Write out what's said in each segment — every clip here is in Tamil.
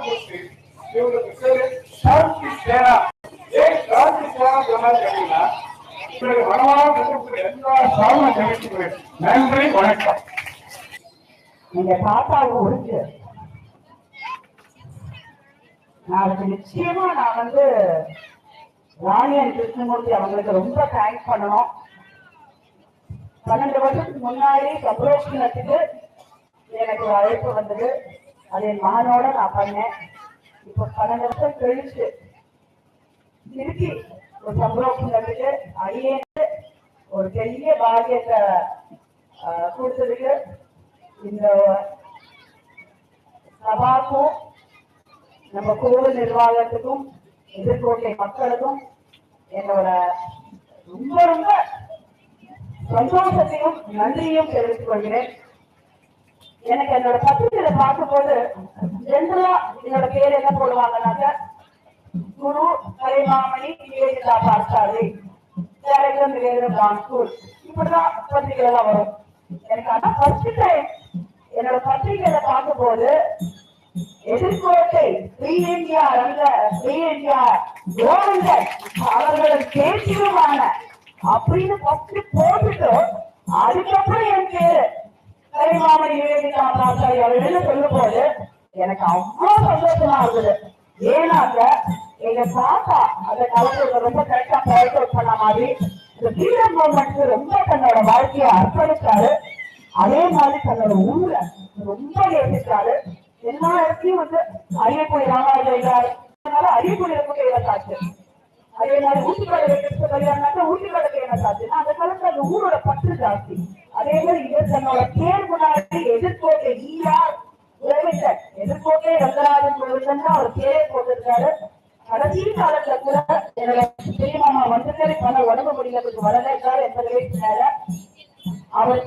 கொடுத்து இவங்களுக்கு பேரு சாந்தி சேனா. ஏன் சாந்தி சேனா சொன்னாலும் கேட்டீங்கன்னா இவங்களுக்கு மனமாக எல்லா சாதனை நினைச்சுக்கிறேன். நன்றி, வணக்கம். நீங்க தாத்தாவை ஒழிச்சு நாளைக்கு நிச்சயமா நான் ராணியன் கிருஷ்ணமூர்த்தி அவங்களுக்கு ரொம்ப தேங்க்ஸ் பண்ணணும். 12 வருஷத்துக்கு முன்னாடி சப்ரோஷனத்துக்கு எனக்கு ஒரு அழைப்பு வந்தது. அது என் மகனோட நான் பண்ணேன். இப்போ 12 வருஷம் கழிச்சு திருப்பி ஒரு சப்ரோஷனத்துக்கு அடியேன்னு ஒரு பெரிய பாக்கியத்தை கொடுத்ததுக்கு இந்த சபாக்கும் நம்ம கோவில் நிர்வாகத்துக்கும் எதிர்கோட்டை மக்களுக்கும் என்னோட ரொம்ப ரொம்ப சந்தோஷத்தையும் நன்றியும் தெரிவித்துக் கொள்கிறேன். எனக்கு என்னோட பத்திரிகையில பார்க்கும்போது ஜென்ரலா என்னோட பேர் என்ன போடுவாங்கன்னாக்க குரு கலைமாமணி நிவேதிதா பாஸ்டாரி டைரக்டர் நிவேதிதா ஸ்கூல், இப்படிதான் பத்திரிகையில வரும். எனக்கு ஆனா ஃபர்ஸ்ட் டைம் என்னோட பத்திரிகையில பார்க்கும்போது எதிர்கோட்டை கோவிந்தன் அவர்களது பேச்சுவான அப்படின்னு ஃபர்ஸ்ட் போட்டுட்டு அதுக்கப்புறம் என் பேரு கலைமாமணி நிவேதிதா பாஸ்டாரி அவர்கள் சொல்லும் போது எனக்கு அவ்வளவு சந்தோஷமா இருக்குது. ஏன்னாக்க எங்க தாத்தா அந்த காலத்துல ரொம்ப கரெக்டா பாயிண்ட் அவுட் பண்ண மாதிரி இந்த ஃப்ரீடம் மூவ்மெண்ட்க்கு ரொம்ப தன்னோட வாழ்க்கையை அர்ப்பணிச்சாரு. அதே மாதிரி தன்னோட ஊரை ரொம்ப நேசிச்சாரு. எல்லா இடத்தையும் அரியக்குடி ராமாராஜா இல்லாரு, அரியக்குடி ரொம்ப கையில காச்சு. அதே மாதிரி ஊட்டிக்காடு கல்யாணம்னாக்கா ஊட்டிக்காடு கையில காச்சுன்னா அந்த காலத்துல அந்த ஊரோட பற்று ஜாஸ்தி. அதே மாதிரி இவர் தன்னோட பேர் முன்னாடி எதிர்கோட்டை எதிர்கோட்டை ரங்கராஜன் கோவிந்தன் அவர் பேரை போட்டிருக்காரு. கடைசி காலத்துல கூட என்னோட பெரியமாமா வந்துட்டாரு, பல உடம்பு முடியறதுக்கு வரல இருக்காரு 80 வயசு மேல. அவர்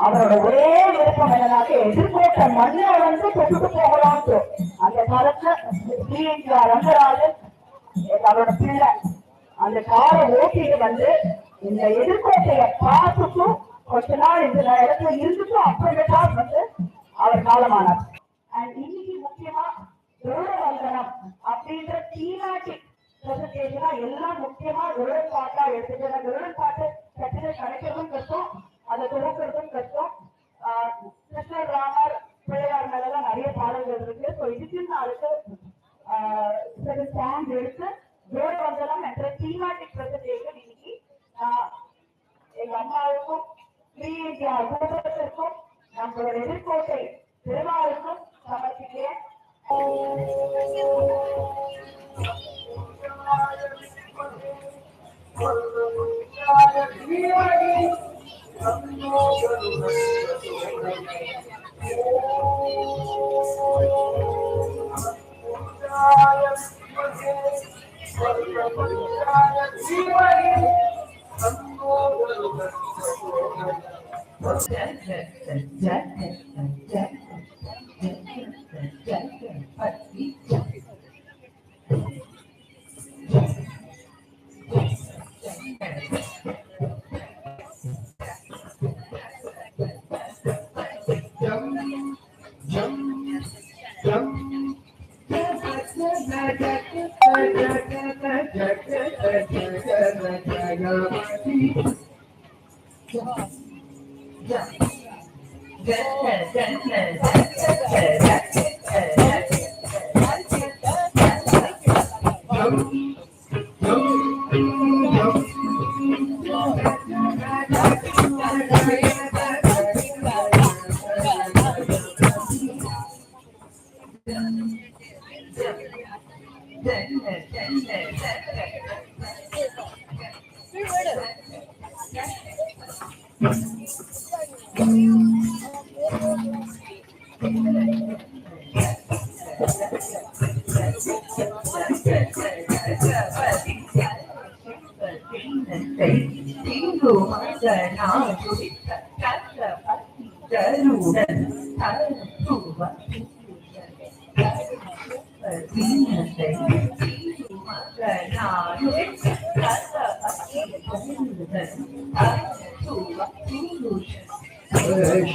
அவரோட ஒரே விருப்பம் என்னன்னாக்க எதிர்கோட்டை மண்ணை தொட்டுட்டு போகலாம். அந்த காலத்துல ரங்கராஜன் அவரோட பிள்ளை அந்த காரை ஓட்டிட்டு இந்த எதிர்கோட்டையை பார்த்துட்டும் கொஞ்ச நாள் இந்த இடத்துல இருந்துட்டும் அப்புறமேட்டா அவர் காலமானார். அண்ட் இன்னைக்கு முக்கியமா கருடவந்தனம் அப்படின்ற தீமாட்டிக் பிரசன்டேஷனா எல்லாம் முக்கியமா கருடன் பாட்டா எடுத்துட்டு கருடன் பாட்டு கட்டிட கிடைக்கிறதும் கஷ்டம், அதை துவக்கிறதும் கஷ்டம். கிருஷ்ணர் ராமர் பிள்ளையார் மேலாம் நிறைய பாடல்கள் இருக்கு. ஸோ இதுக்கு நாளுக்கு ஸ்டாண்ட் எடுத்து கருடவந்தனம் என்ற தீமாட்டிக் பிரசன்டேஷன் இன்னைக்கு எங்க அம்மாவுக்கும் குடும்பத்திற்கும் நம்மளோட எதிர்கோட்டை திருவாருக்கும் சமர்ப்பிக்கிறேன். Worship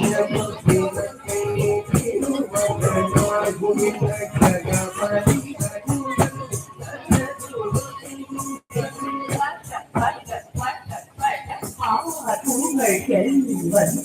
எங்கள் செல்வன்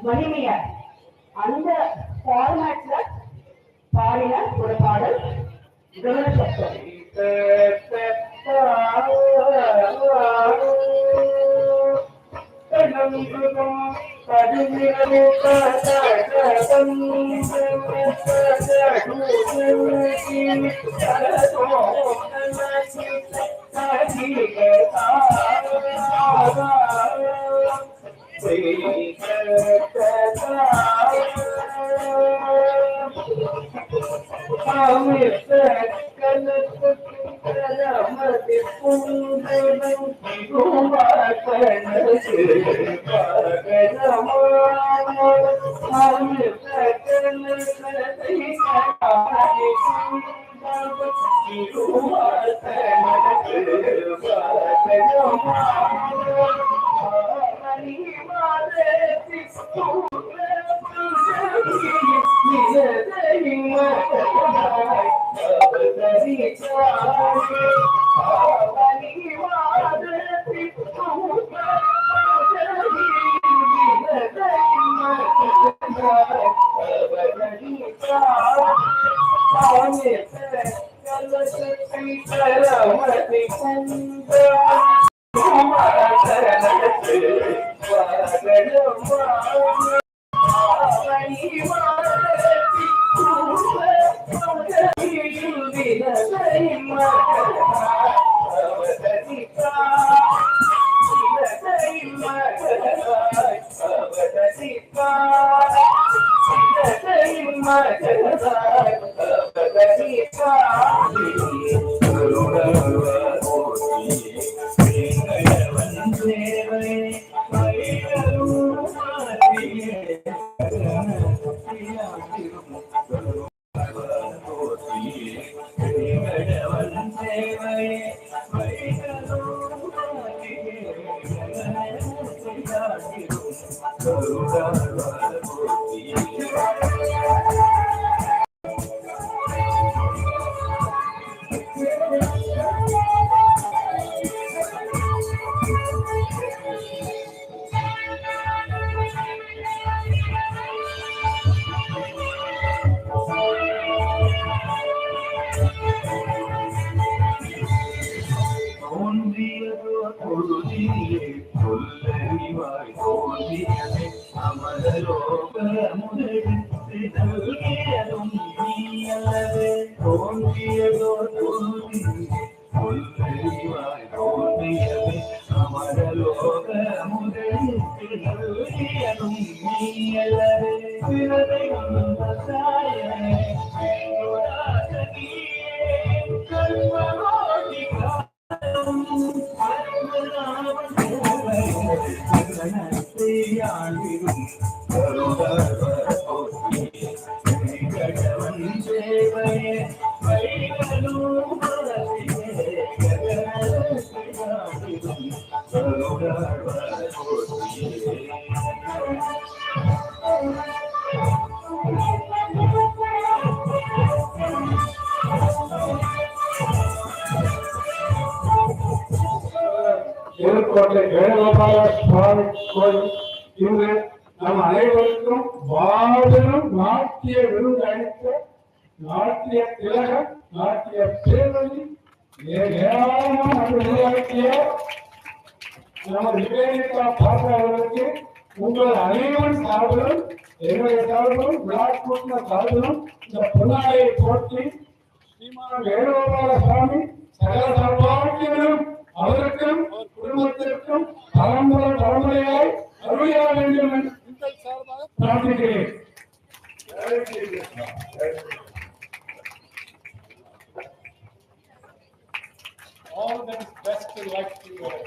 மகிமைய அந்த ஃபார்மேட்ல பாடின ஒரு பாடல் கவனசப்தம். புதுக்கோட்டை வேணுகோபால சுவாமி கோயில் இன்று நம் அனைவருக்கும் மாபெரும் நாட்டிய விருது அளித்த நாட்டிய திலகம் நாட்டிய பேரொழி ஏராளமான உருவாக்கிய நமது நிவேதிதா பாப்பா அவர்களுக்கு உங்கள் அனைவரும் சார்பிலும் என்னுடைய சார்பிலும் விழாக்கூட்டின சார்பிலும் இந்த பொன்னாடையை போற்றி ஸ்ரீமான வேணுகோபால சுவாமி சகல சர்வாக்கியங்களும் அவருக்கும் குடும்பத்திற்கும் தலைமுறையாய் அருளியா வேண்டும் என்று பிரார்த்திக்கிறேன். All the best in life to you all.